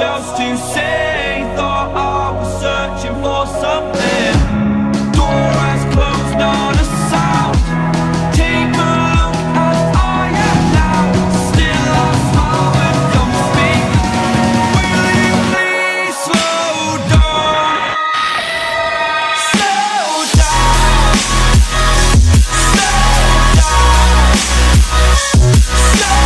else to say. Thought I was searching for something. Door has closed, not a sound. Take a look as I am now. Still I smile and don't speak. Will you please slow down? Slow down. Slow down. Slow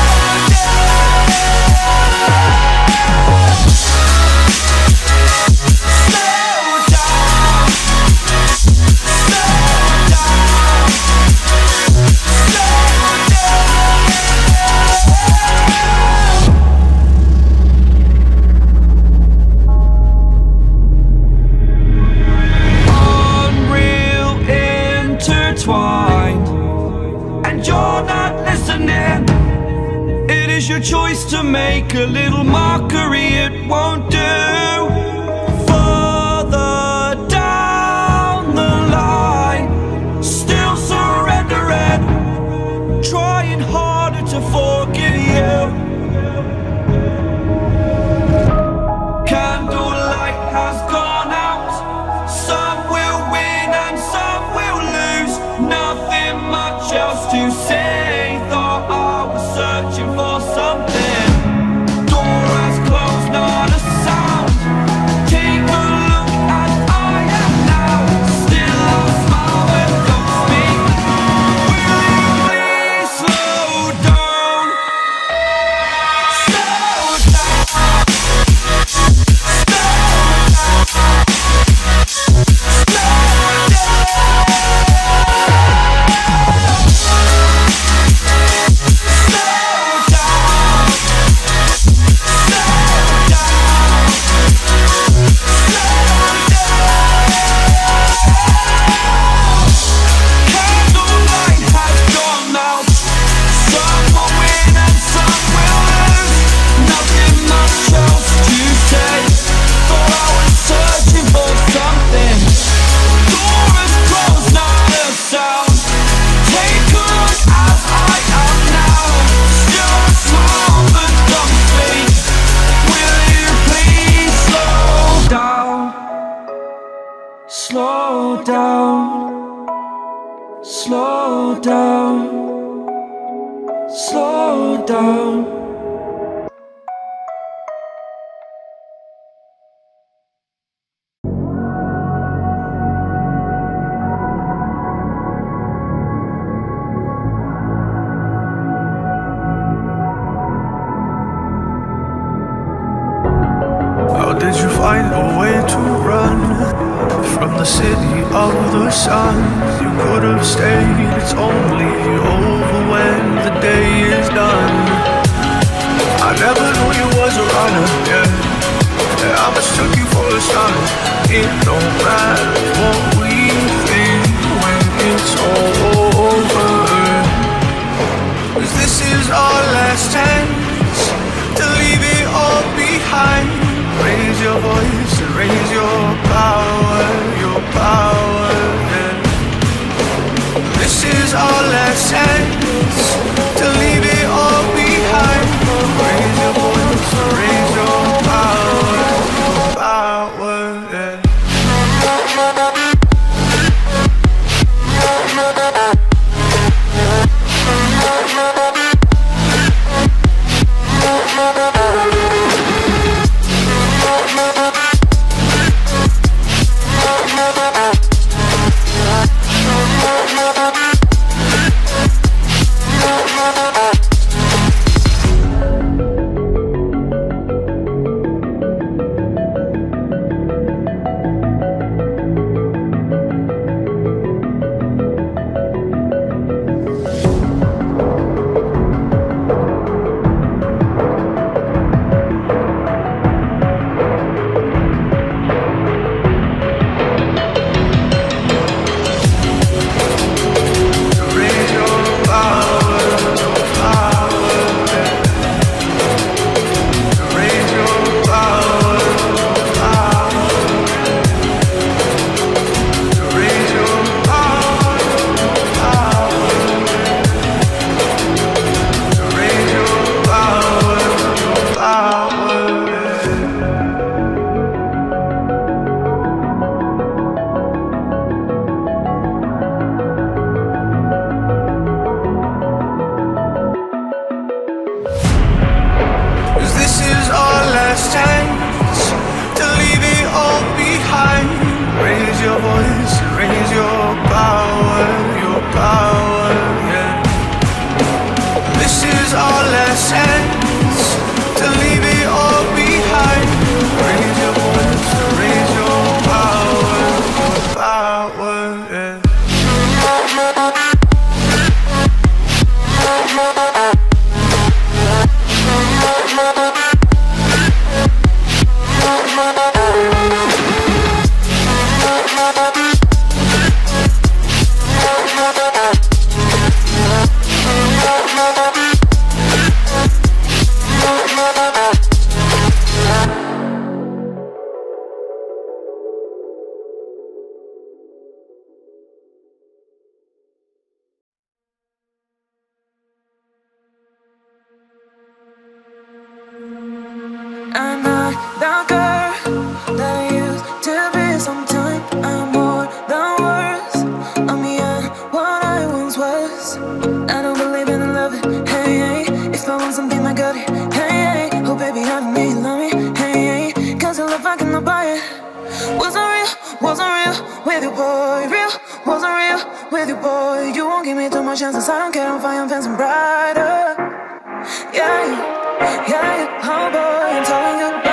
and you're not listening. It is your choice to make a little mockery, it won't do. Further down the line, still surrendering, trying harder to forgive you. Candlelight has gone out. Some will win and some will lose. Nothing much else to say. Thought I was searching for something. Door has closed, not a sound. Take a look as I am now. Still I smile and don't speak. Will you please slow down? Slow down. Slow down, slow down, slow down. How did you find a way to run from the city of the sun? You could have stayed, it's only over when the day is done. I never knew you was a runner, yeah. I mistook you for a son. It don't matter what we think when it's all over, 'cause this is our last chance to leave it all behind. Raise your voice and raise your power, yeah. This is our last chance to leave it all behind. Raise your voice and raise your power, yeah. the girl that I used to be. Sometimes I'm more than words. I'm beyond what I once was. I don't believe in love, hey, hey. If I want something, I got it, hey, hey. Oh baby, I don't need love me, hey, hey. Cause the love I cannot buy it. Wasn't real with you, boy. Real, wasn't real with you, boy. You won't give me too much chances. I don't care, I'm fine, I'm fancy brighter. Yeah, yeah, oh boy, I'm telling you.